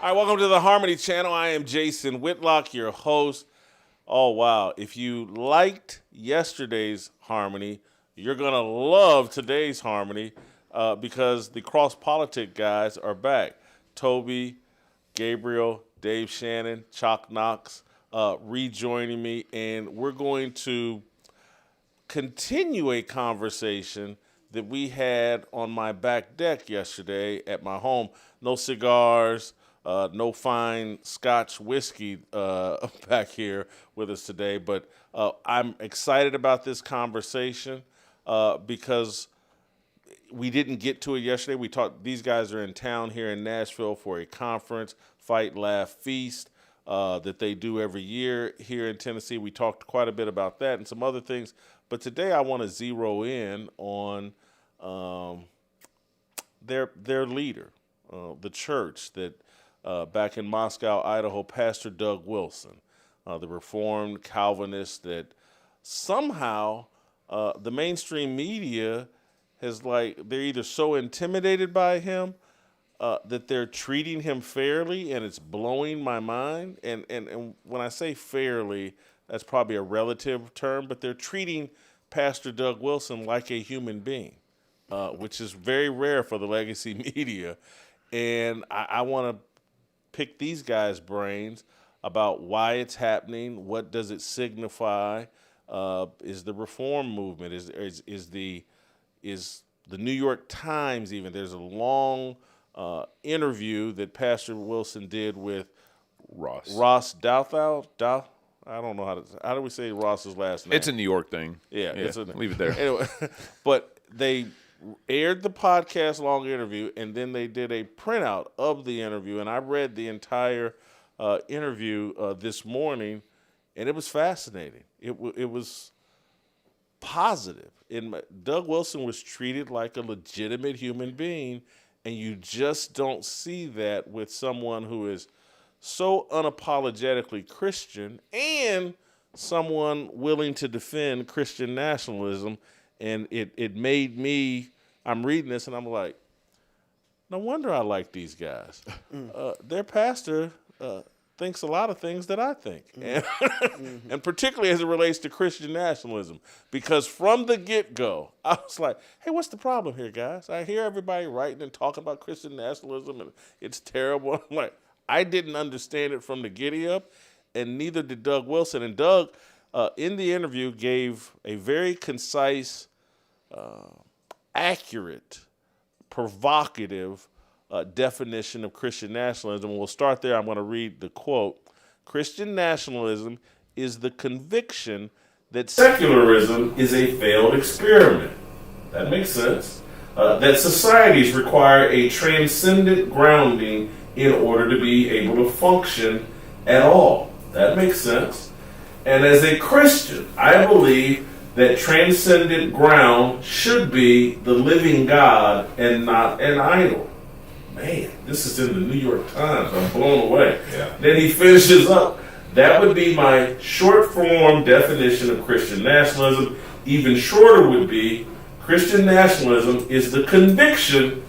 All right, welcome to the Harmony Channel. I am Jason Whitlock, your host. Oh, wow. If you liked yesterday's Harmony, you're going to love today's Harmony because the CrossPolitic guys are back. Toby, Gabriel, Dave Shannon, Chalk Knox rejoining me, and we're going to continue a conversation that we had on my back deck yesterday at my home. No cigars, no fine Scotch whiskey back here with us today, but I'm excited about this conversation because we didn't get to it yesterday. We talked. These guys are in town here in Nashville for a conference, Fight, Laugh, Feast, that they do every year here in Tennessee. We talked quite a bit about that and some other things. But today I want to zero in on their leader, the church that back in Moscow, Idaho, Pastor Doug Wilson, the Reformed Calvinist that somehow the mainstream media has they're either so intimidated by him that they're treating him fairly, and it's blowing my mind. And when I say fairly, that's probably a relative term, but they're treating Pastor Doug Wilson like a human being, which is very rare for the legacy media. And I want to pick these guys' brains about why it's happening, what does it signify, is the reform movement, is the New York Times even. There's a long interview that Pastor Wilson did with Ross Douthat. I don't know how do we say Ross's last name? It's a New York thing. Yeah. Leave it there. Anyway, but they aired the podcast long interview, and then they did a printout of the interview, and I read the entire interview this morning, and it was fascinating. It was positive. Doug Wilson was treated like a legitimate human being, and you just don't see that with someone who is so unapologetically Christian and someone willing to defend Christian nationalism. And it made me, I'm reading this and I'm like, no wonder I like these guys. Their pastor thinks a lot of things that I think, and particularly as it relates to Christian nationalism, because from the get-go, I was like, hey, what's the problem here, guys? I hear everybody writing and talking about Christian nationalism, and it's terrible. I'm like, I didn't understand it from the giddy-up, and neither did Doug Wilson. And Doug, in the interview, gave a very concise, accurate, provocative definition of Christian nationalism. We'll start there. I'm going to read the quote. Christian nationalism is the conviction that secularism is a failed experiment. That makes sense. That societies require a transcendent grounding in order to be able to function at all. That makes sense. And as a Christian, I believe that transcendent ground should be the living God and not an idol. Man, this is in the New York Times. I'm blown away. Yeah. Then he finishes up. That would be my short form definition of Christian nationalism. Even shorter would be Christian nationalism is the conviction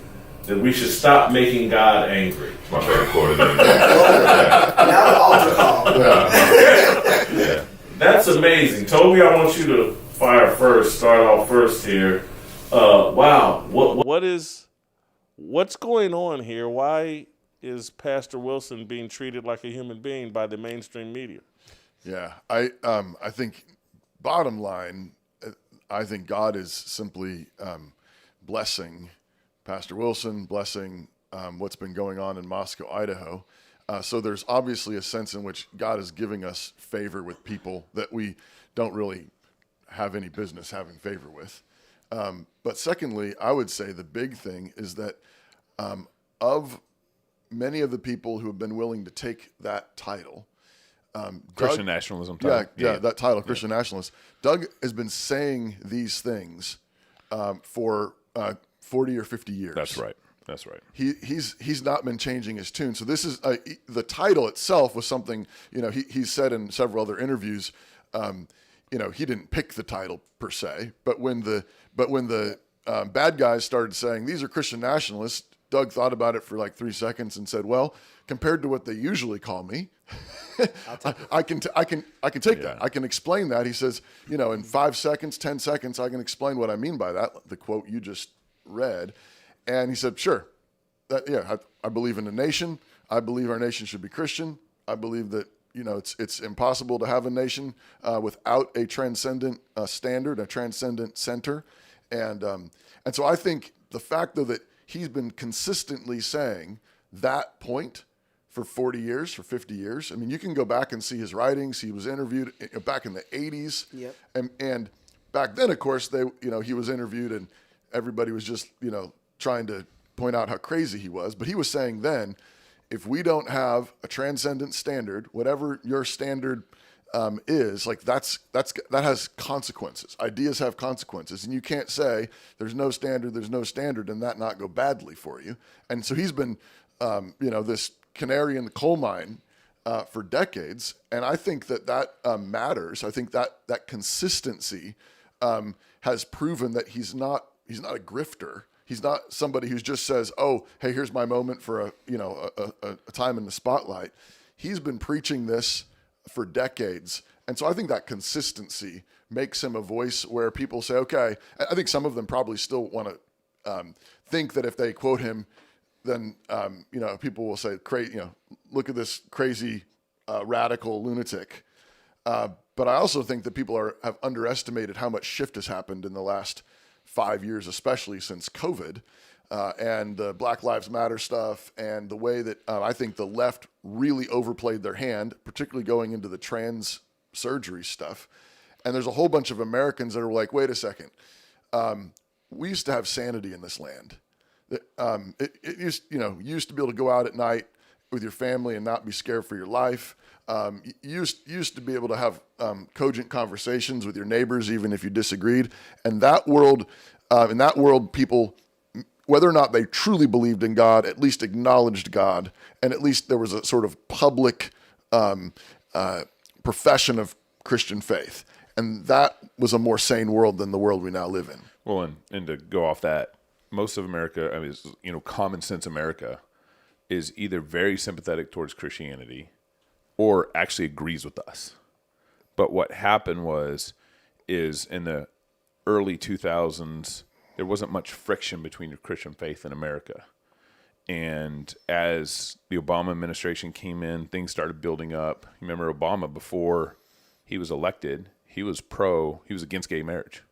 that we should stop making God angry. My favorite quote. Now the altar call. Yeah. That's amazing. Toby, I want you to start off first here. Wow. What's going on here? Why is Pastor Wilson being treated like a human being by the mainstream media? Yeah, I think bottom line, I think God is simply blessing Pastor Wilson, blessing what's been going on in Moscow, Idaho. So there's obviously a sense in which God is giving us favor with people that we don't really have any business having favor with. But secondly, I would say the big thing is that of many of the people who have been willing to take that title, Christian nationalism title. Yeah, that title, Christian nationalist. Doug has been saying these things for 40 or 50 years. That's right. He's not been changing his tune. So this is the title itself was something, he's said in several other interviews, he didn't pick the title per se, but when the bad guys started saying these are Christian nationalists, Doug thought about it for like 3 seconds and said, well, compared to what they usually call me, I can take that. I can explain that. He says, in 5 seconds, 10 seconds, I can explain what I mean by that, the quote you just read. And he said, sure. I believe in a nation. I believe our nation should be Christian. I believe that, it's impossible to have a nation without a transcendent standard, a transcendent center. And so I think the fact, though, that he's been consistently saying that point for 40 years, for 50 years. I mean, you can go back and see his writings. He was interviewed back in the 80s. Yep. And back then, of course, he was interviewed and everybody was just, trying to point out how crazy he was. But he was saying then, if we don't have a transcendent standard, whatever your standard is, like that has consequences. Ideas have consequences, and you can't say there's no standard, and that not go badly for you. And so he's been, this canary in the coal mine for decades, and I think that matters. I think that consistency has proven that he's not a grifter. He's not somebody who just says, "Oh, hey, here's my moment for a time in the spotlight." He's been preaching this for decades, and so I think that consistency makes him a voice where people say, "Okay." I think some of them probably still want to think that if they quote him, then people will say, look at this crazy radical lunatic." But I also think that people have underestimated how much shift has happened in the last 5 years, especially since COVID, and the Black Lives Matter stuff, and the way that I think the left really overplayed their hand, particularly going into the trans surgery stuff. And there's a whole bunch of Americans that are like, wait a second, we used to have sanity in this land. It used to be able to go out at night with your family and not be scared for your life. You used to be able to have cogent conversations with your neighbors, even if you disagreed. And in that world, people, whether or not they truly believed in God, at least acknowledged God, and at least there was a sort of public profession of Christian faith. And that was a more sane world than the world we now live in. Well, and to go off that, most of America, common sense America, is either very sympathetic towards Christianity or actually agrees with us. But what happened is in the early 2000s, there wasn't much friction between your Christian faith and America. And as the Obama administration came in, things started building up. Remember Obama, before he was elected, he was against gay marriage.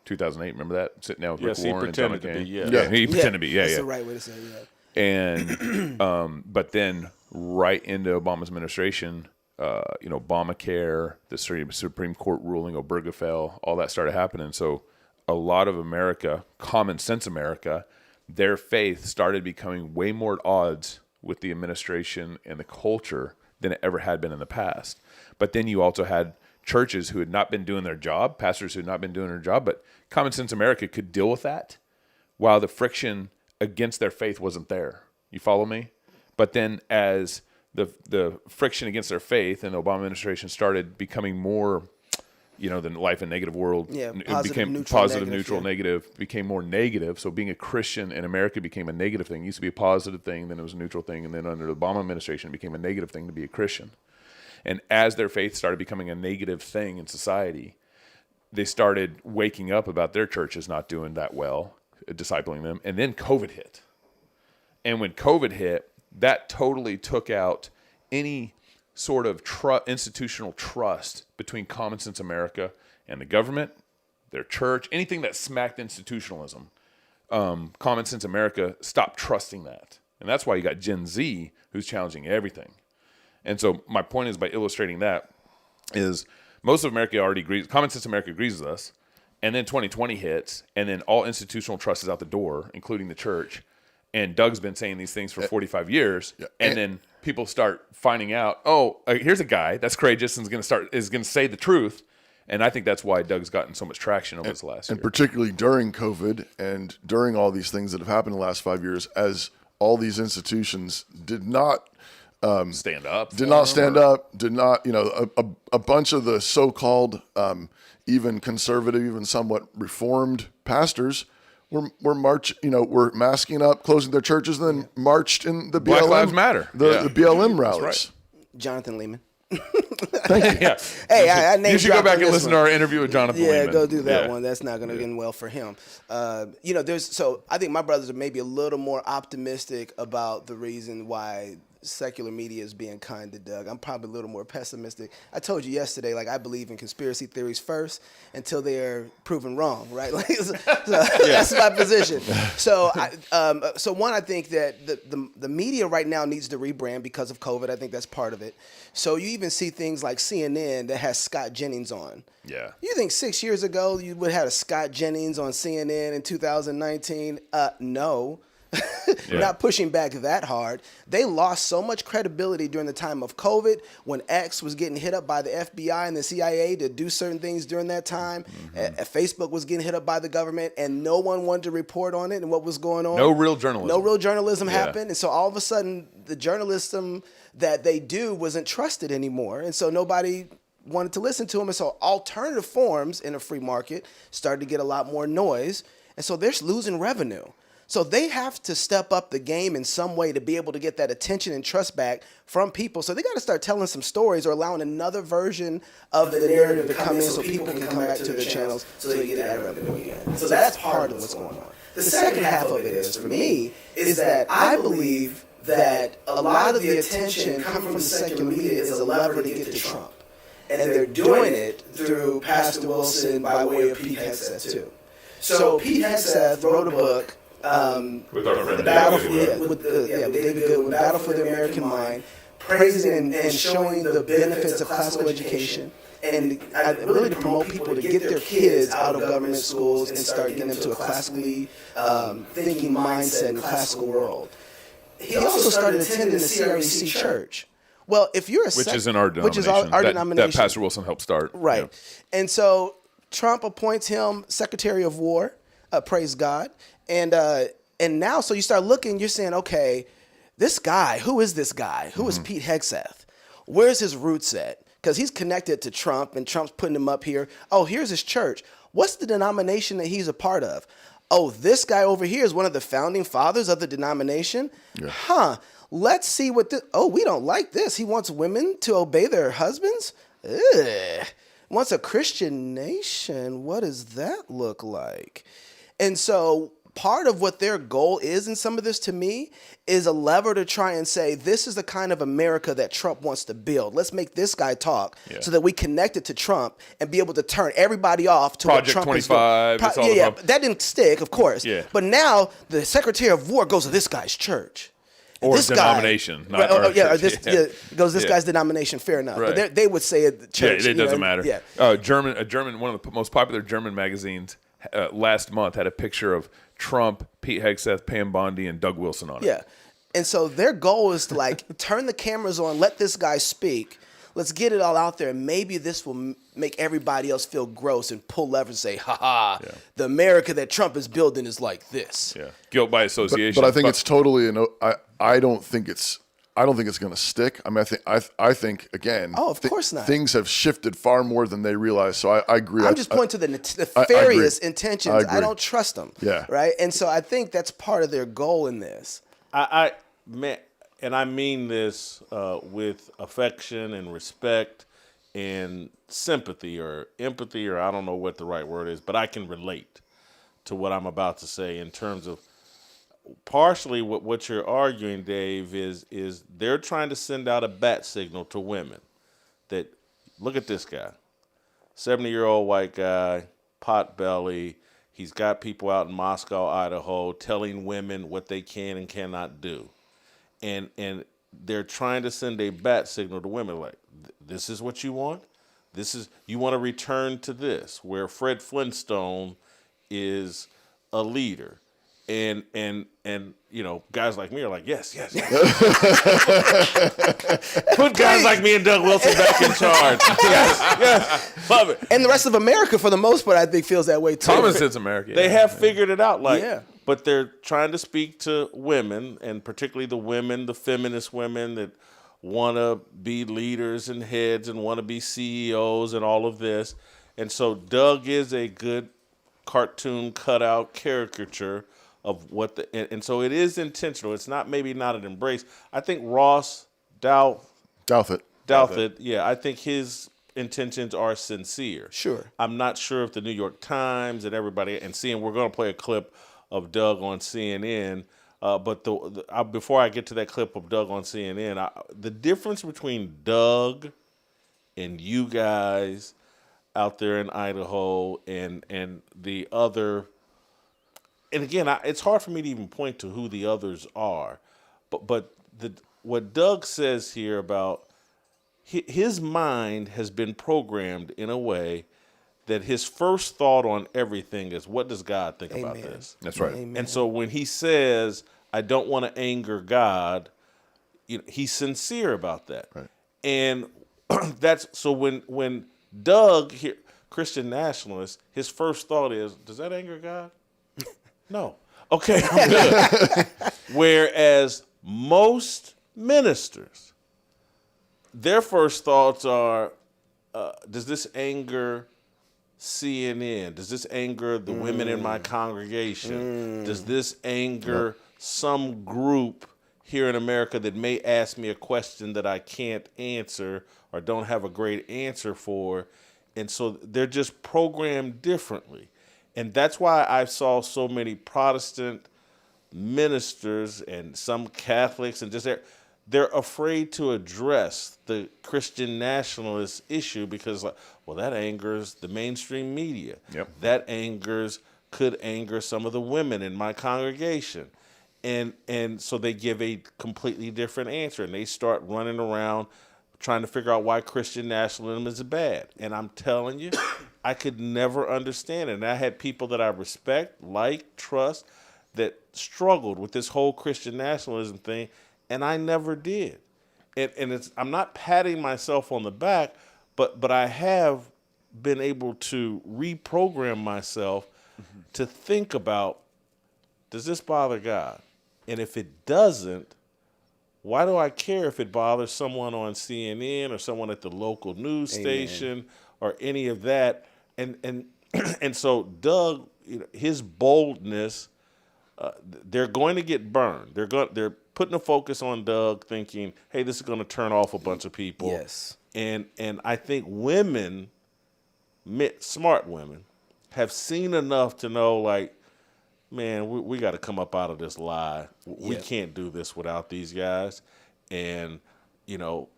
2008, remember that? Sitting down with Rick Warren and John McCain. He pretended to be, That's the right way to say it, yeah. And but then right into Obama's administration, Obamacare, the Supreme Court ruling, Obergefell, all that started happening. So a lot of America, common sense America, their faith started becoming way more at odds with the administration and the culture than it ever had been in the past. But then you also had churches who had not been doing their job, pastors who had not been doing their job, but common sense America could deal with that while the friction against their faith wasn't there. You follow me? But then as the friction against their faith and the Obama administration started becoming more, the life in negative world, it became positive, neutral, negative, became more negative. So being a Christian in America became a negative thing. It used to be a positive thing, then it was a neutral thing, and then under the Obama administration, it became a negative thing to be a Christian. And as their faith started becoming a negative thing in society, they started waking up about their churches not doing that well, discipling them. And then COVID hit. And when COVID hit, that totally took out any sort of institutional trust between common sense America and the government, their church, anything that smacked institutionalism. Common sense America stopped trusting that. And that's why you got Gen Z who's challenging everything. And so my point is, by illustrating that, is most of America already agrees, common sense America agrees with us, and then 2020 hits, and then all institutional trust is out the door, including the church. And Doug's been saying these things for 45 years, and then people start finding out, here's a guy that's courageous and is going to say the truth. And I think that's why Doug's gotten so much traction over this last year. And particularly during COVID and during all these things that have happened in the last 5 years, as all these institutions did not stand up, did not, a bunch of the so-called even conservative, even somewhat reformed pastors were we're masking up, closing their churches, and then marched in the Black BLM, Lives Matter. the BLM rallies. right. Jonathan Lehman. Thank you. Yeah. Hey, I You should go back and listen to our interview with Jonathan Yeah, Lehman. go do that one. That's not going to end well for him. I think my brothers are maybe a little more optimistic about the reason why secular media is being kind to Doug. I'm probably a little more pessimistic. I told you yesterday, like, I believe in conspiracy theories first until they're proven wrong, right? Like, that's my position. So, I think that the media right now needs to rebrand because of COVID. I think that's part of it. So you even see things like CNN that has Scott Jennings on. Yeah. You think 6 years ago you would have had a Scott Jennings on CNN in 2019? No. Not pushing back that hard. They lost so much credibility during the time of COVID when X was getting hit up by the FBI and the CIA to do certain things during that time. Facebook was getting hit up by the government and no one wanted to report on it and what was going on. No real journalism. No real journalism happened. And so all of a sudden the journalism that they do wasn't trusted anymore. And so nobody wanted to listen to them. And so alternative forms in a free market started to get a lot more noise. And so they're losing revenue. So they have to step up the game in some way to be able to get that attention and trust back from people. So they got to start telling some stories or allowing another version of the narrative to come in so people can come back to their channels so they get that revenue again. So that's part of what's going on. The second half of it is, for me, is that I believe that a lot of the attention coming from the secular media is a lever to get to Trump. And they're doing it through Pastor Wilson by way of Pete Hegseth, too. So Pete Hegseth wrote a book, with our friend with David Goodwin, Battle for the American Mind, praising and showing the benefits of classical education, and really to promote people to get their kids out of government schools and start getting them to a classically thinking mindset in the classical world. He also started attending the CREC church. Well, if you're which is in our denomination, that Pastor Wilson helped start. Right. Yeah. And so Trump appoints him Secretary of War, praise God. And now, so you start looking, you're saying, okay, this guy, who is this guy? Who is Pete Hegseth? Where's his roots at? Because he's connected to Trump, and Trump's putting him up here. Oh, here's his church. What's the denomination that he's a part of? Oh, this guy over here is one of the founding fathers of the denomination? Yeah. Let's see what this... Oh, we don't like this. He wants women to obey their husbands? Ugh. Wants a Christian nation. What does that look like? And so part of what their goal is in some of this, to me, is a lever to try and say, this is the kind of America that Trump wants to build. Let's make this guy talk so that we connect it to Trump and be able to turn everybody off to Project what Trump 25, is doing. That didn't stick, of course. Yeah. But now the Secretary of War goes to this guy's church. Or this denomination. Guy, not goes this guy's denomination, fair enough. Right. But they would say it church. Yeah, it doesn't matter. Yeah. One of the most popular German magazines last month had a picture of Trump, Pete Hegseth, Pam Bondi, and Doug Wilson on it. Yeah. And so their goal is to turn the cameras on, let this guy speak. Let's get it all out there, and maybe this will make everybody else feel gross and pull levers and say, ha-ha, the America that Trump is building is like this. Yeah. Guilt by association. But I think it's totally I don't think it's going to stick. I mean, I think again. Oh, of course not. Things have shifted far more than they realize. So I agree. I'm just pointing to the nefarious intentions. I don't trust them. Yeah. Right. And so I think that's part of their goal in this. And I mean this with affection and respect and sympathy or empathy, or I don't know what the right word is, but I can relate to what I'm about to say in terms of partially what you're arguing, Dave, is they're trying to send out a bat signal to women that, look at this guy, 70-year-old white guy, pot belly. He's got people out in Moscow, Idaho, telling women what they can and cannot do. And they're trying to send a bat signal to women like, this is what you want? You want to return to this, where Fred Flintstone is a leader. And guys like me are like, yes. Put guys like me and Doug Wilson back in charge. Yes, love it. And the rest of America, for the most part, I think feels that way too. Common sense America. They have figured it out, but they're trying to speak to women, and particularly the feminist women that want to be leaders and heads and want to be CEOs and all of this. And so Doug is a good cartoon cutout caricature of what and so it is intentional. It's not maybe not an embrace. I think Ross Douthit. Yeah, I think his intentions are sincere. Sure. I'm not sure if the New York Times and everybody we're going to play a clip of Doug on CNN. But before I get to that clip of Doug on CNN, the difference between Doug and you guys out there in Idaho and the other, and again, it's hard for me to even point to who the others are, but what Doug says here about his mind has been programmed in a way that his first thought on everything is, what does God think about this? That's right. Amen. And so when he says, I don't want to anger God, he's sincere about that. Right. And that's so when Doug here, Christian nationalist, his first thought is, does that anger God? No. Okay, I'm good. Whereas most ministers, their first thoughts are, does this anger CNN? Does this anger the women in my congregation? Does this anger some group here in America that may ask me a question that I can't answer or don't have a great answer for? And so they're just programmed differently. And that's why I saw so many Protestant ministers and some Catholics and just they're afraid to address the Christian nationalist issue because, that angers the mainstream media. Yep. That could anger some of the women in my congregation. And so they give a completely different answer, and they start running around trying to figure out why Christian nationalism is bad. And I'm telling you, I could never understand it. And I had people that I respect, trust, that struggled with this whole Christian nationalism thing, and I never did. And I'm not patting myself on the back, but I have been able to reprogram myself to think about, does this bother God? And if it doesn't, why do I care if it bothers someone on CNN or someone at the local news station or any of that? And so Doug, his boldness, they're going to get burned. They're putting a focus on Doug, thinking, hey, this is going to turn off a bunch of people. Yes. And I think women, smart women, have seen enough to know, man, we got to come up out of this lie. We can't do this without these guys. And,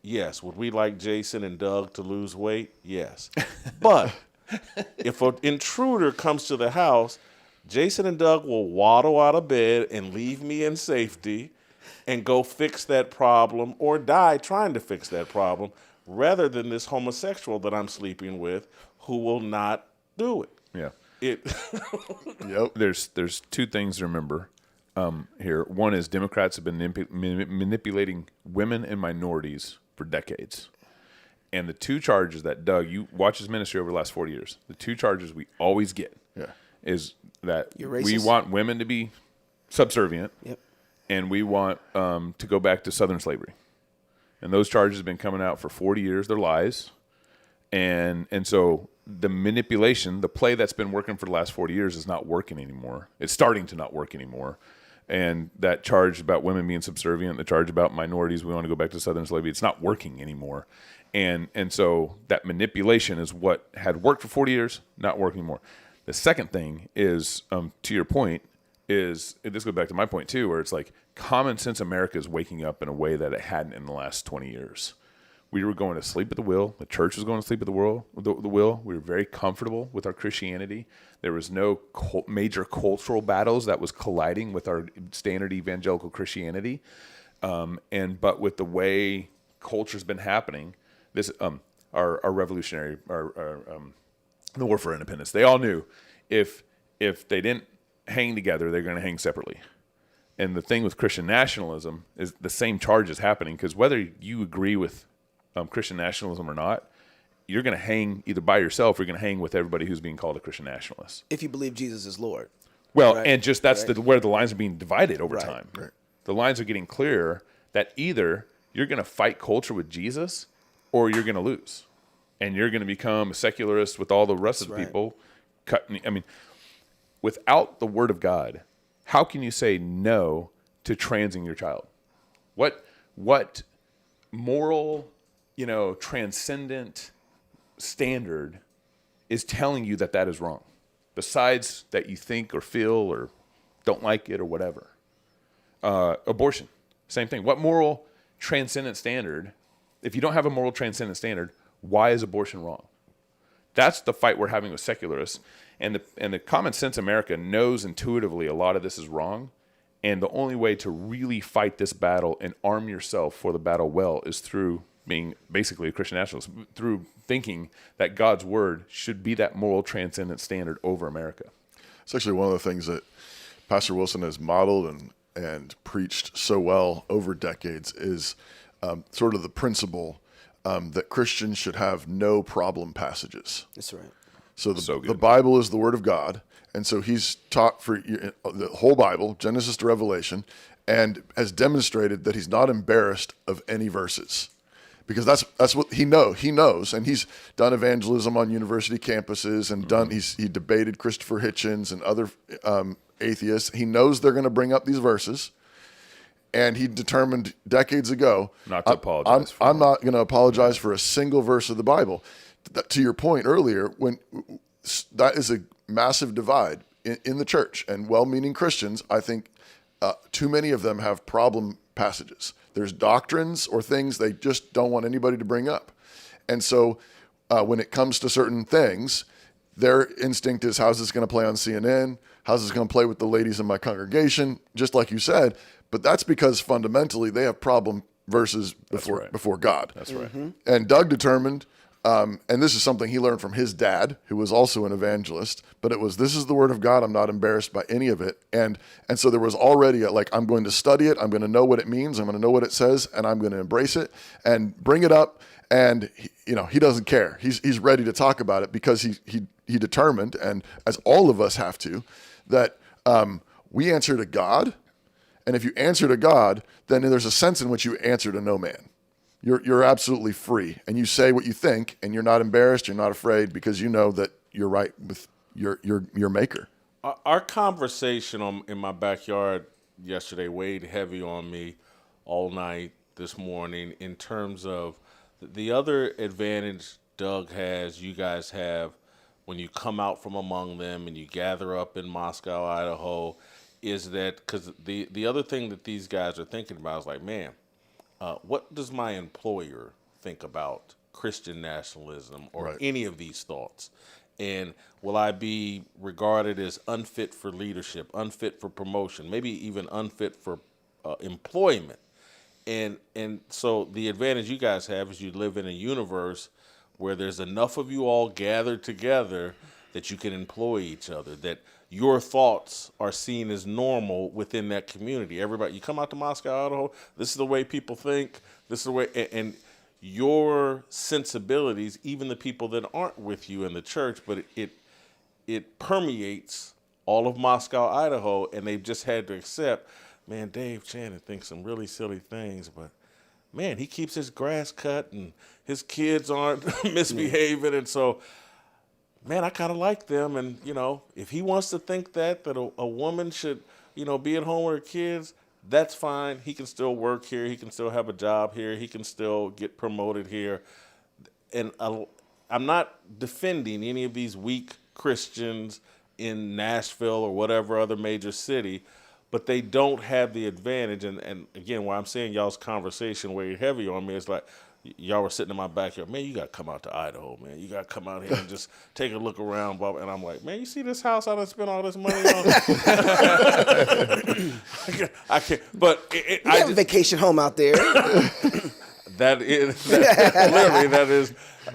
yes, would we like Jason and Doug to lose weight? Yes. But if an intruder comes to the house, Jason and Doug will waddle out of bed and leave me in safety and go fix that problem or die trying to fix that problem rather than this homosexual that I'm sleeping with who will not do it. Yeah. Yep. There's two things to remember here. One is Democrats have been manipulating women and minorities for decades. And the two charges that Doug, you watch his ministry over the last 40 years, the two charges we always get is that we want women to be subservient and we want to go back to Southern slavery. And those charges have been coming out for 40 years. They're lies. And so the manipulation, the play that's been working for the last 40 years is not working anymore. It's starting to not work anymore. And that charge about women being subservient, the charge about minorities, we want to go back to Southern slavery, it's not working anymore. And so that manipulation is what had worked for 40 years, not working anymore. The second thing is, to your point, this goes back to my point too, where it's like common sense America is waking up in a way that it hadn't in the last 20 years. We were going to sleep at the wheel. The church was going to sleep at the wheel. We were very comfortable with our Christianity. There was no major cultural battles that was colliding with our standard evangelical Christianity. But with the way culture's been happening, this our revolutionary, the War for Independence, they all knew if they didn't hang together, they're going to hang separately. And the thing with Christian nationalism is the same charge is happening because whether you agree with Christian nationalism or not, you're going to hang either by yourself or you're going to hang with everybody who's being called a Christian nationalist. If you believe Jesus is Lord. Well, right? And just that's where the lines are being divided over time. Right. The lines are getting clearer that either you're going to fight culture with Jesus or you're going to lose. And you're going to become a secularist with all the rest of the people. without the Word of God, how can you say no to transing your child? What moral, transcendent standard is telling you that is wrong, besides that you think or feel or don't like it or whatever? Abortion, same thing. What moral transcendent standard? If you don't have a moral transcendent standard, why is abortion wrong? That's the fight we're having with secularists. And the common sense America knows intuitively a lot of this is wrong. And the only way to really fight this battle and arm yourself for the battle well is through being basically a Christian nationalist, through thinking that God's word should be that moral transcendent standard over America. It's actually one of the things that Pastor Wilson has modeled and preached so well over decades is sort of the principle that Christians should have no problem passages. That's right. So the Bible is the Word of God, and so he's taught for the whole Bible, Genesis to Revelation, and has demonstrated that he's not embarrassed of any verses, because that's what he knows, and he's done evangelism on university campuses and he debated Christopher Hitchens and other atheists. He knows they're going to bring up these verses. And he determined decades ago, not to apologize. I'm not going to apologize for a single verse of the Bible. To your point earlier, when that is a massive divide in the church, and well-meaning Christians, I think too many of them have problem passages. There's doctrines or things they just don't want anybody to bring up. And so when it comes to certain things, their instinct is, how's this going to play on CNN? How's this going to play with the ladies in my congregation? Just like you said. But that's because fundamentally they have problem verses before God. That's right. Mm-hmm. And Doug determined, and this is something he learned from his dad, who was also an evangelist, but it was, this is the Word of God. I'm not embarrassed by any of it. And so there was already I'm going to study it. I'm going to know what it means. I'm going to know what it says, and I'm going to embrace it and bring it up. And he doesn't care. He's ready to talk about it because he determined, and as all of us have to, that we answer to God. And if you answer to God, then there's a sense in which you answer to no man. You're absolutely free, and you say what you think, and you're not embarrassed, you're not afraid, because you know that you're right with your maker. Our conversation in my backyard yesterday weighed heavy on me all night this morning in terms of the other advantage Doug has, you guys have, when you come out from among them and you gather up in Moscow, Idaho, is that because the other thing that these guys are thinking about is like, man, what does my employer think about Christian nationalism or any of these thoughts? And will I be regarded as unfit for leadership, unfit for promotion, maybe even unfit for employment? And so the advantage you guys have is you live in a universe where there's enough of you all gathered together that you can employ each other, that your thoughts are seen as normal within that community. Everybody, you come out to Moscow, Idaho, this is the way people think, this is the way, and your sensibilities, even the people that aren't with you in the church, but it permeates all of Moscow, Idaho, and they've just had to accept, man, Dave Channing thinks some really silly things, but man, he keeps his grass cut and his kids aren't misbehaving, and so, man, I kind of like them. And, if he wants to think that a woman should, be at home with her kids, that's fine. He can still work here. He can still have a job here. He can still get promoted here. And I'm not defending any of these weak Christians in Nashville or whatever other major city, but they don't have the advantage. And again, why I'm saying y'all's conversation weighed heavy on me, it's like, y'all were sitting in my backyard. Man, you got to come out to Idaho, man. You got to come out here and just take a look around. Blah, blah. And I'm like, man, you see this house I done spent all this money on? I can't. But you have a vacation home out there. That is.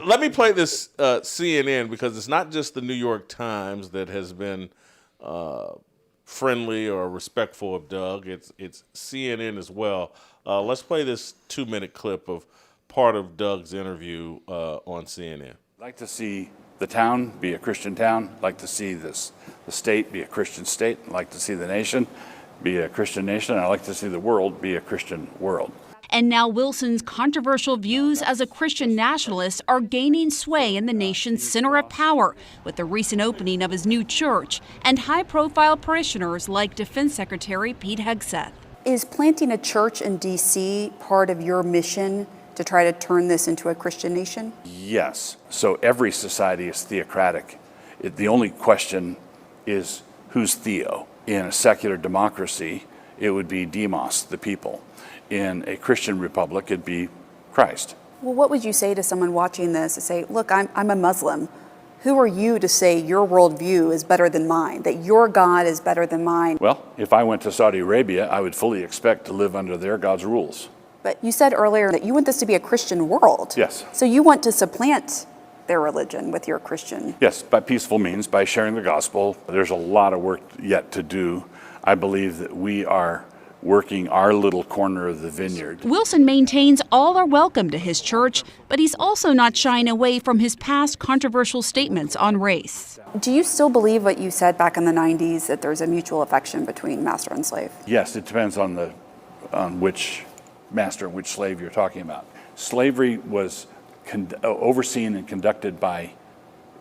Let me play this CNN, because it's not just the New York Times that has been friendly or respectful of Doug. It's CNN as well. Let's play this 2-minute clip of part of Doug's interview on CNN. I'd like to see the town be a Christian town. I'd like to see the state be a Christian state. I'd like to see the nation be a Christian nation. I'd like to see the world be a Christian world. And now Wilson's controversial views as a Christian nationalist are gaining sway in the nation's center of power with the recent opening of his new church and high-profile parishioners like Defense Secretary Pete Hegseth. Is planting a church in D.C. part of your mission to try to turn this into a Christian nation? Yes. So every society is theocratic. The only question is who's theo? In a secular democracy, it would be demos, the people. In a Christian republic, it'd be Christ. Well, what would you say to someone watching this to say, look, I'm a Muslim. Who are you to say your worldview is better than mine, that your God is better than mine? Well, if I went to Saudi Arabia, I would fully expect to live under their God's rules. But you said earlier that you want this to be a Christian world. Yes. So you want to supplant their religion with your Christian. Yes, by peaceful means, by sharing the gospel. There's a lot of work yet to do. I believe that we are working our little corner of the vineyard. Wilson maintains all are welcome to his church, but he's also not shying away from his past controversial statements on race. Do you still believe what you said back in the 90s, that there's a mutual affection between master and slave? Yes, it depends on which master and which slave you're talking about. Slavery was overseen and conducted by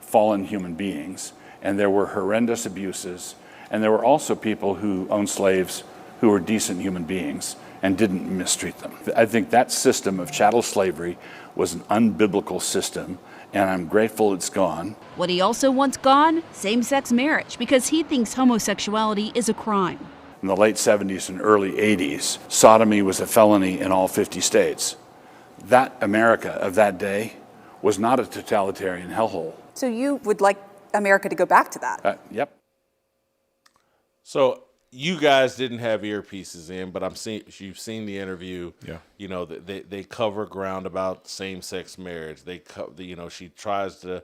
fallen human beings, and there were horrendous abuses, and there were also people who owned slaves who were decent human beings and didn't mistreat them. I think that system of chattel slavery was an unbiblical system, and I'm grateful it's gone. What he also wants gone, same-sex marriage, because he thinks homosexuality is a crime. In the late 70s and early 80s, sodomy was a felony in all 50 states. That America of that day was not a totalitarian hellhole. So you would like America to go back to that? Yep. So you guys didn't have earpieces in, but you've seen the interview. Yeah. You know, they cover ground about same-sex marriage. She tries to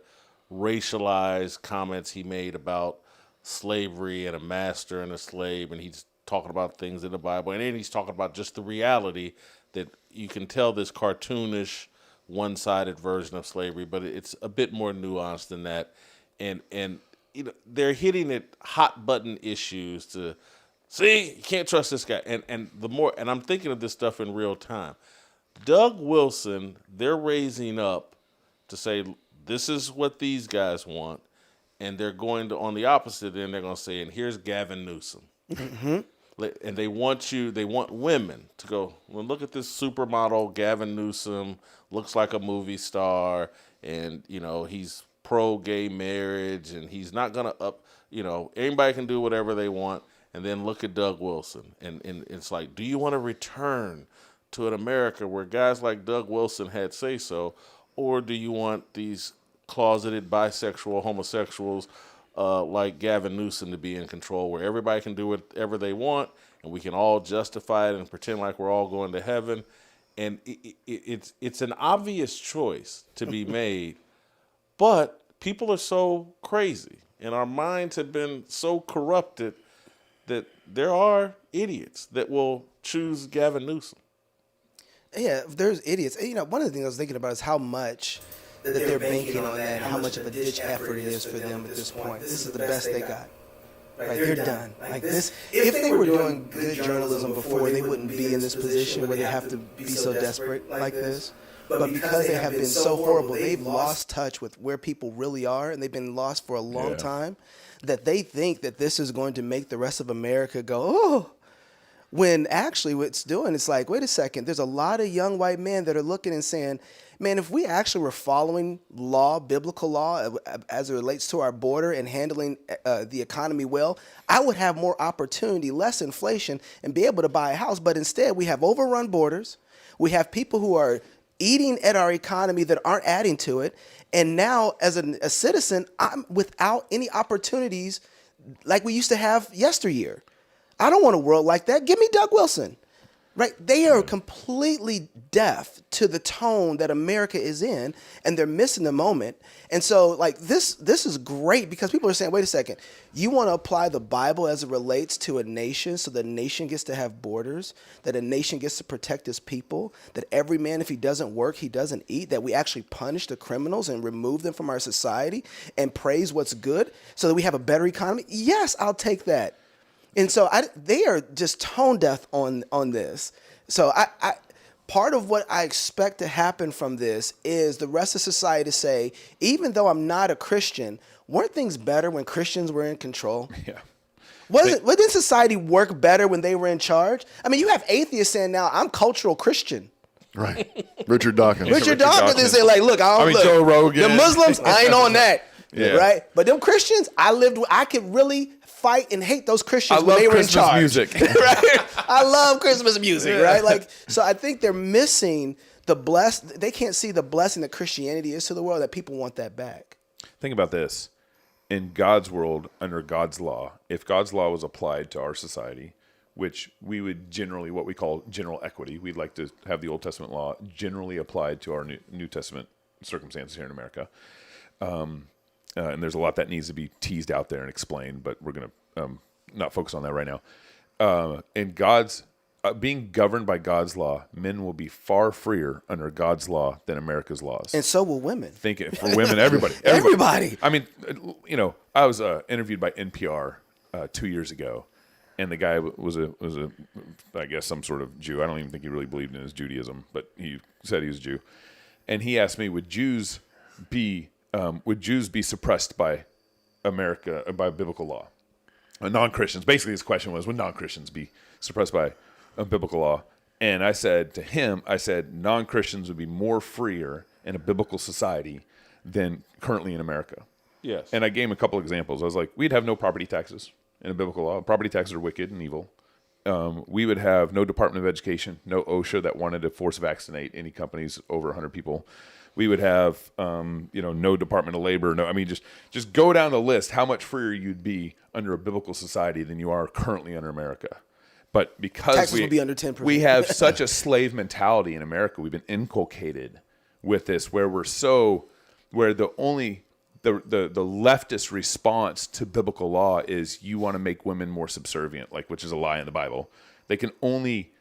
racialize comments he made about slavery and a master and a slave, and he's talking about things in the Bible, and then he's talking about just the reality that you can tell this cartoonish, one-sided version of slavery, but it's a bit more nuanced than that. And you know, they're hitting at hot button issues to see, you can't trust this guy. And I'm thinking of this stuff in real time. Doug Wilson, they're raising up to say, this is what these guys want. And they're going to, on the opposite end, they're going to say, and here's Gavin Newsom. Mm-hmm. And they want women to go, well, look at this supermodel Gavin Newsom, looks like a movie star, and, you know, he's pro-gay marriage, and he's not going to anybody can do whatever they want. And then look at Doug Wilson. And it's like, do you want to return to an America where guys like Doug Wilson had say-so, or do you want these closeted bisexual homosexuals like Gavin Newsom to be in control, where everybody can do whatever they want and we can all justify it and pretend like we're all going to heaven? And it's an obvious choice to be made, but people are so crazy and our minds have been so corrupted that there are idiots that will choose Gavin Newsom. Yeah, there's idiots. You know, one of the things I was thinking about is how much that they're banking on that, how much of a ditch effort it is for them at this point. This is the best they got. Right, they're done. Like this, if they were doing good journalism before, they wouldn't be in this position where they have to be so desperate like this. But because they have been so horrible, they've lost touch with where people really are, and they've been lost for a long time, that they think that this is going to make the rest of America go, oh, when actually what it's doing, it's like, wait a second, there's a lot of young white men that are looking and saying, man, if we actually were following law, biblical law, as it relates to our border and handling the economy well, I would have more opportunity, less inflation, and be able to buy a house. But instead, we have overrun borders. We have people who are eating at our economy that aren't adding to it. And now, as a citizen, I'm without any opportunities like we used to have yesteryear. I don't want a world like that. Give me Doug Wilson. Right? They are completely deaf to the tone that America is in, and they're missing the moment. And so, like, this is great because people are saying, wait a second, you want to apply the Bible as it relates to a nation so the nation gets to have borders, that a nation gets to protect its people, that every man, if he doesn't work, he doesn't eat, that we actually punish the criminals and remove them from our society and praise what's good so that we have a better economy? Yes, I'll take that. And so they are just tone deaf on this. So part of what I expect to happen from this is the rest of society to say, even though I'm not a Christian, weren't things better when Christians were in control? Yeah. Didn't society work better when they were in charge? I mean, you have atheists saying now, I'm cultural Christian. Right. Richard Dawkins. Richard Dawkins is saying, like, look, look, Joe Rogan. the Muslims, I ain't on that. Yeah. Right? But them Christians, I could really fight and hate those Christians when they were Christmas in charge. music. Right? I love Christmas music, right? Like, so I think they're missing they can't see the blessing that Christianity is to the world, that people want that back. Think about this. In God's world, under God's law, if God's law was applied to our society, which we would generally, what we call general equity, we'd like to have the Old Testament law generally applied to our New Testament circumstances here in America. And there's a lot that needs to be teased out there and explained, but we're going to not focus on that right now. In God's being governed by God's law, men will be far freer under God's law than America's laws. And so will women. Think it for women, everybody. I mean, I was interviewed by NPR 2 years ago, and the guy was a I guess some sort of Jew. I don't even think he really believed in his Judaism, but he said he was a Jew. And he asked me, would Jews be suppressed by America, by biblical law? Non-Christians. Basically, his question was, would non-Christians be suppressed by biblical law? And I said to him, non-Christians would be more freer in a biblical society than currently in America. Yes. And I gave him a couple examples. I was like, we'd have no property taxes in a biblical law. Property taxes are wicked and evil. We would have no Department of Education, no OSHA that wanted to force vaccinate any companies over 100 people. We would have, no Department of Labor. Just go down the list. How much freer you'd be under a biblical society than you are currently under America. But because taxes would be under 10%. We have such a slave mentality in America. We've been inculcated with this, where the leftist response to biblical law is you want to make women more subservient, which is a lie in the Bible. They can only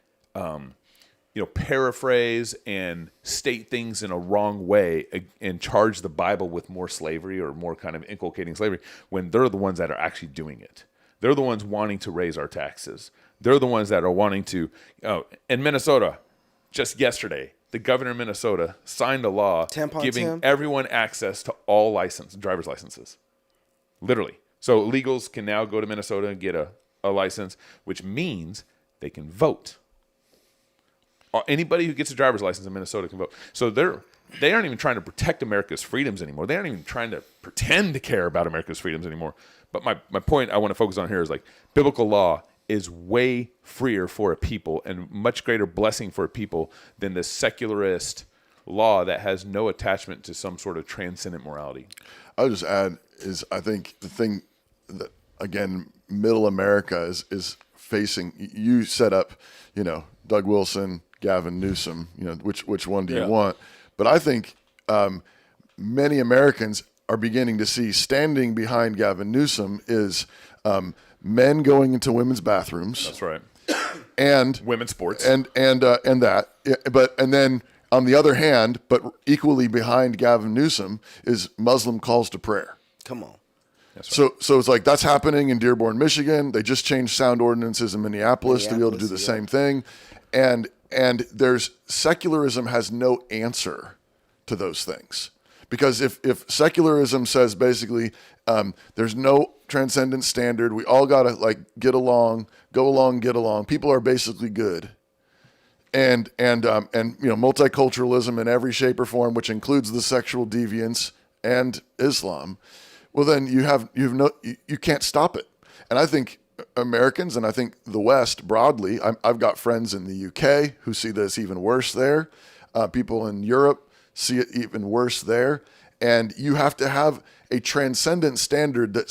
paraphrase and state things in a wrong way and charge the Bible with more slavery or more kind of inculcating slavery when they're the ones that are actually doing it. They're the ones wanting to raise our taxes. They're the ones that are wanting to. In Minnesota, just yesterday, the governor of Minnesota signed a law giving everyone access to all driver's licenses. Literally. So illegals can now go to Minnesota and get a license, which means they can vote. Anybody who gets a driver's license in Minnesota can vote. So they aren't even trying to protect America's freedoms anymore. They aren't even trying to pretend to care about America's freedoms anymore. But my point I want to focus on here is biblical law is way freer for a people and much greater blessing for a people than the secularist law that has no attachment to some sort of transcendent morality. I'll just add is I think the thing that, again, middle America is facing, you set up, Doug Wilson, Gavin Newsom, which one do you want? But I think many Americans are beginning to see standing behind Gavin Newsom is men going into women's bathrooms. That's right. And women's sports. And that. And then on the other hand, but equally behind Gavin Newsom is Muslim calls to prayer. Come on. That's right. So it's that's happening in Dearborn, Michigan. They just changed sound ordinances in Minneapolis to be able to do the same thing. And there's secularism has no answer to those things. Because if secularism says basically there's no transcendent standard, we all got to get along, go along, get along. People are basically good. And multiculturalism in every shape or form, which includes the sexual deviance and Islam. Well, then you can't stop it. And I think Americans, and I think the West broadly, I've got friends in the UK who see this even worse there. People in Europe see it even worse there. And you have to have a transcendent standard that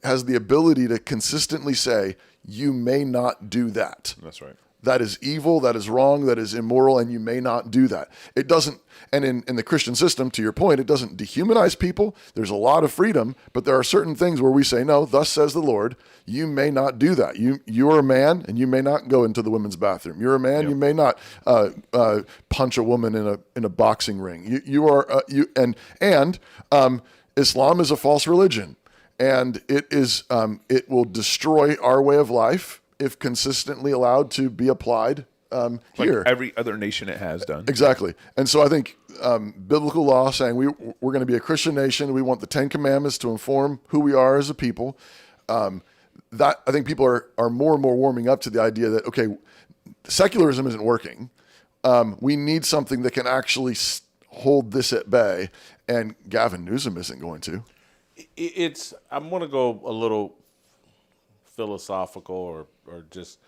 has the ability to consistently say, you may not do that. That's right. That is evil, that is wrong, that is immoral, and you may not do that. It doesn't, and in the Christian system, to your point, it doesn't dehumanize people. There's a lot of freedom, but there are certain things where we say, no, thus says the Lord, you may not do that. You are a man, and you may not go into the women's bathroom. You're a man, you may not punch a woman in a boxing ring. Islam is a false religion, and it will destroy our way of life if consistently allowed to be applied here. Like every other nation it has done. Exactly. And so I think biblical law saying we're going to be a Christian nation. We want the 10 Commandments to inform who we are as a people. That I think people are more and more warming up to the idea that, okay, secularism isn't working. We need something that can actually hold this at bay. And Gavin Newsom isn't going to. I'm going to go a little philosophical or just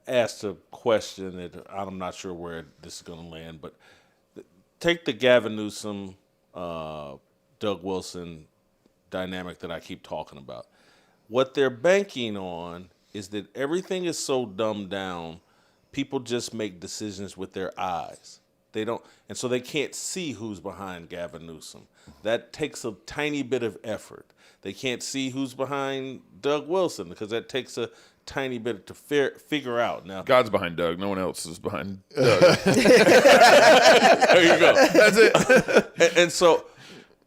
ask a question that I'm not sure where this is going to land, but take the Gavin Newsom, Doug Wilson dynamic that I keep talking about. What they're banking on is that everything is so dumbed down, people just make decisions with their eyes. They don't, and so they can't see who's behind Gavin Newsom. That takes a tiny bit of effort. They can't see who's behind Doug Wilson because that takes a tiny bit to figure out. Now, God's behind Doug. No one else is behind Doug. There you go. That's it. And so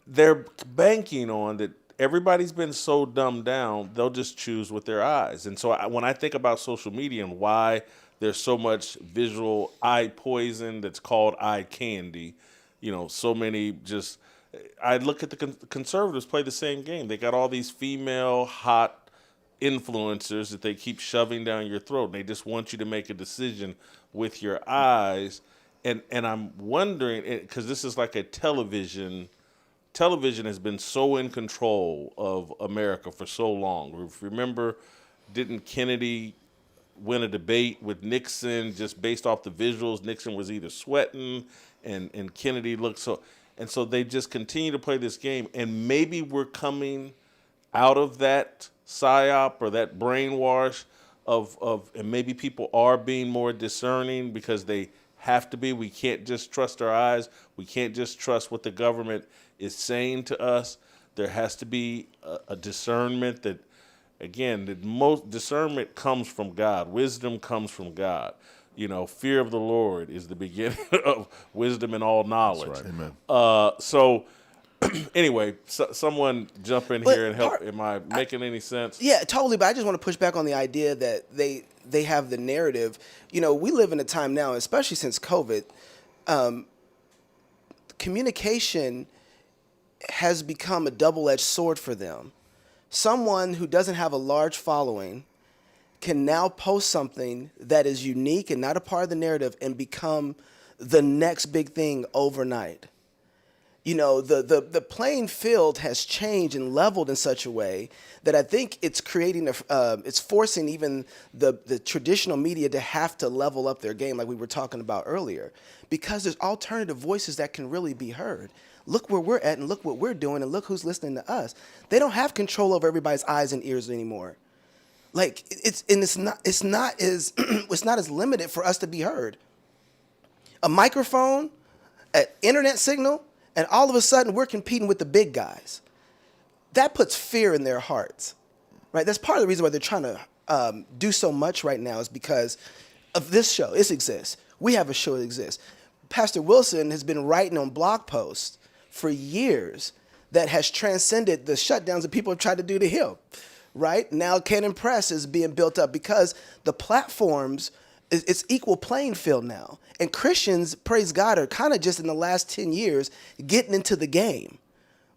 they're banking on that. Everybody's been so dumbed down, they'll just choose with their eyes. And so when I think about social media and why there's so much visual eye poison that's called eye candy, so many just, I look at the conservatives play the same game. They got all these female hot influencers that they keep shoving down your throat. They just want you to make a decision with your eyes. And I'm wondering, because this is like a television has been so in control of America for so long. Remember, didn't Kennedy win a debate with Nixon just based off the visuals? Nixon was either sweating and Kennedy looked so. And so they just continue to play this game. And maybe we're coming out of that psyop or that brainwash and maybe people are being more discerning because they have to be. We can't just trust our eyes. We can't just trust what the government is saying to us. There has to be a discernment that, again, that most discernment comes from God. Wisdom comes from God. Fear of the Lord is the beginning of wisdom and all knowledge. That's right. Amen. So anyway, someone jump in here and help. Am I making any sense? Yeah, totally. But I just want to push back on the idea that they have the narrative. We live in a time now, especially since COVID, communication has become a double-edged sword for them. Someone who doesn't have a large following can now post something that is unique and not a part of the narrative and become the next big thing overnight. The playing field has changed and leveled in such a way that I think it's creating it's forcing even the traditional media to have to level up their game, like we were talking about earlier, because there's alternative voices that can really be heard. Look where we're at and look what we're doing and look who's listening to us. They don't have control over everybody's eyes and ears anymore. Like it's not as limited for us to be heard. A microphone, an internet signal, and all of a sudden we're competing with the big guys. That puts fear in their hearts, right? That's part of the reason why they're trying to do so much right now is because of this show. It exists. We have a show that exists. Pastor Wilson has been writing on blog posts for years that has transcended the shutdowns that people have tried to do to him, right? Now Canon Press is being built up because the platforms, it's equal playing field now. And Christians, praise God, are kind of just in the last 10 years getting into the game.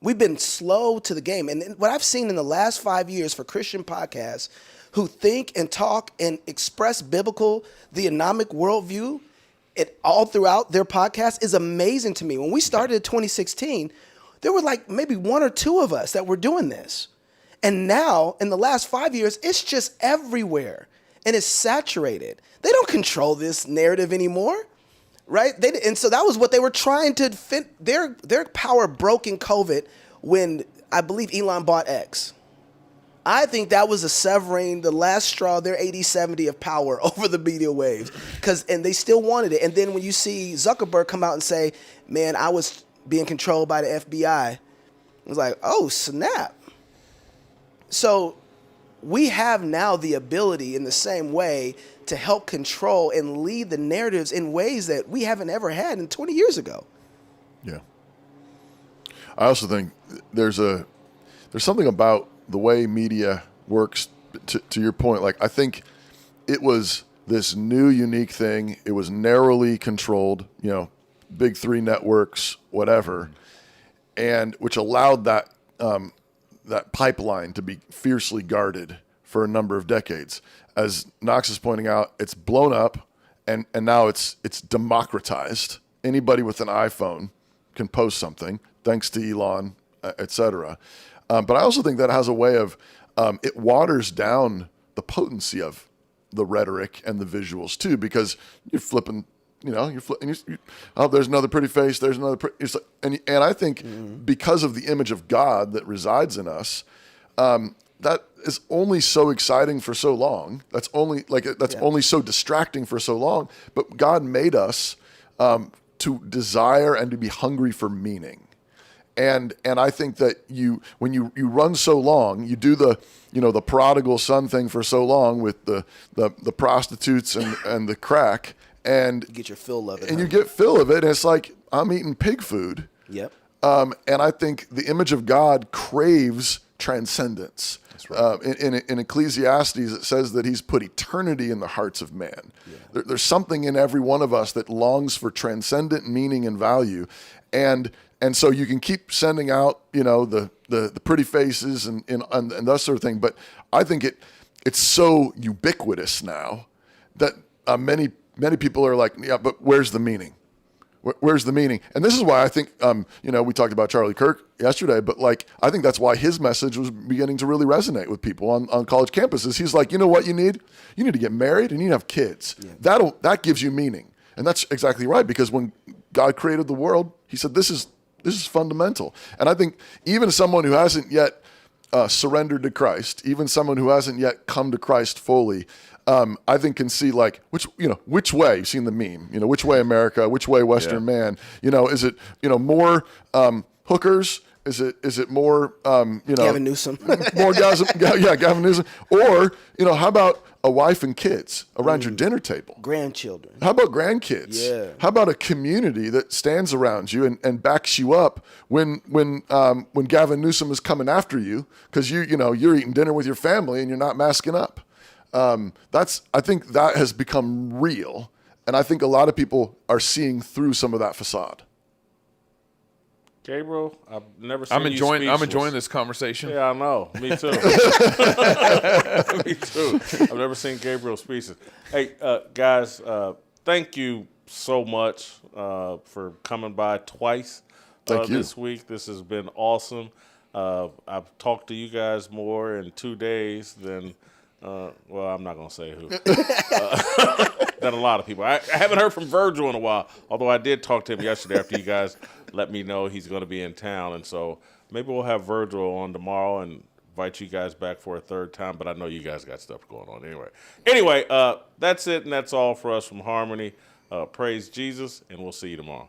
We've been slow to the game. And what I've seen in the last 5 years for Christian podcasts who think and talk and express biblical, theonomic worldview all throughout their podcast is amazing to me. When we started in 2016, there were like maybe one or two of us that were doing this. And now, in the last 5 years, it's just everywhere. And it's saturated. They don't control this narrative anymore, right? And so that was what they were trying to fit. Their power broke in COVID when I believe Elon bought X. I think that was the last straw, their 80-70 of power over the media waves. And they still wanted it. And then when you see Zuckerberg come out and say, man, I was being controlled by the FBI, it was like, oh, snap. So we have now the ability in the same way to help control and lead the narratives in ways that we haven't ever had in 20 years ago. Yeah. I also think there's something about the way media works, to your point. Like, I think it was this new unique thing. It was narrowly controlled, big three networks, whatever, and which allowed that that pipeline to be fiercely guarded for a number of decades. As Knox is pointing out, it's blown up, and now it's democratized. Anybody with an iPhone can post something, thanks to Elon, et cetera. But I also think that has a way of, it waters down the potency of the rhetoric and the visuals too, because you're flipping, there's another pretty face, there's another pretty, and I think because of the image of God that resides in us, that is only so exciting for so long. That's only only so distracting for so long. But God made us to desire and to be hungry for meaning. And I think that when you run so long, you do the prodigal son thing for so long with the prostitutes and the crack, and You get your fill of it. and you get fill of it, and it's like, I'm eating pig food. Yep. And I think the image of God craves transcendence. That's right. In Ecclesiastes, it says that he's put eternity in the hearts of man. Yeah. There's something in every one of us that longs for transcendent meaning and value. And so you can keep sending out, the pretty faces and that sort of thing. But I think it's so ubiquitous now that many people are like, yeah, but where's the meaning? Where's the meaning? And this is why I think, we talked about Charlie Kirk yesterday, but I think that's why his message was beginning to really resonate with people on college campuses. He's like, you know what you need? You need to get married and you need to have kids. Yeah. That gives you meaning. And that's exactly right, because when God created the world, he said, this is fundamental. And I think even someone who hasn't yet surrendered to Christ, even someone who hasn't yet come to Christ fully, I think can see which way. You've seen the meme, which way America, which way Western man. Is it more hookers? Is it more Gavin Newsom? More Gavin Newsom. Or how about a wife and kids around your dinner table? Grandchildren. How about grandkids? Yeah. How about a community that stands around you and backs you up when Gavin Newsom is coming after you because you're eating dinner with your family and you're not masking up? I think that has become real, and I think a lot of people are seeing through some of that facade. Gabriel, I've never seen I'm enjoying this conversation. Yeah, I know. Me too. Me too. I've never seen Gabriel speeches. Hey, guys, thank you so much for coming by twice this week. This has been awesome. I've talked to you guys more in 2 days than, I'm not going to say who, than a lot of people. I haven't heard from Virgil in a while, although I did talk to him yesterday after you guys let me know he's going to be in town. And so maybe we'll have Virgil on tomorrow and invite you guys back for a third time, but I know you guys got stuff going on anyway. That's it, and that's all for us from Harmony. Praise Jesus, and we'll see you tomorrow.